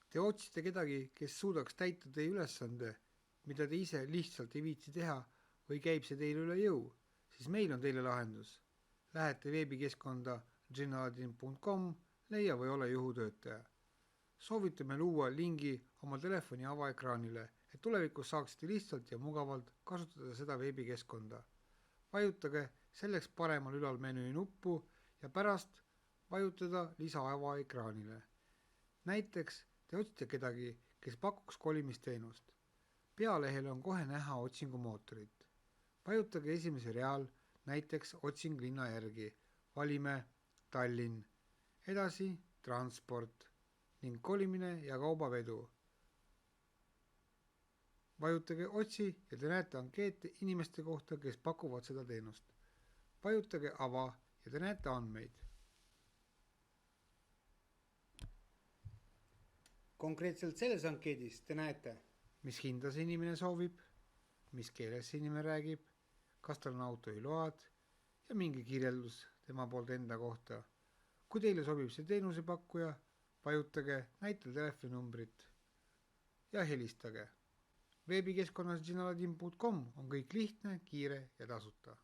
Te otsite kedagi, kes suudaks täita teie ülesande, mida te ise lihtsalt ei viitsi teha või käib see teile üle jõu, siis meil on teile lahendus. Lähete veebikeskkonda ginaladin.com, leia või ole juhutöötaja. Soovitame luua lingi oma telefoni avaekraanile, et tulevikus saaksite lihtsalt ja mugavalt kasutada seda veebikeskkonda. Vajutage selleks paremal ülal menüü nuppu ja pärast vajutada lisa avaekraanile. Näiteks te otsite kedagi, kes pakuks kolimisteenust. Pealehel on kohe näha otsingumootorit. Vajutage esimese real, näiteks otsing linna järgi. Valime Tallinn, edasi transport ning kolimine ja kaubavedu. Vajutage otsi ja te näete ankeete inimeste kohta, kes pakuvad seda teenust. Vajutage ava ja te näete andmeid. Konkreetselt selles ankeedis te näete, mis hinda see inimene soovib, mis keeles see inimene räägib, kas tal on autojuhiload ja mingi kirjeldus tema poolt enda kohta. Kui teile sobib see teenusepakkuja, vajutage näitel telefoninumbrit ja helistage. Veebikeskkonnas ginaladin.com on kõik lihtne, kiire ja tasuta.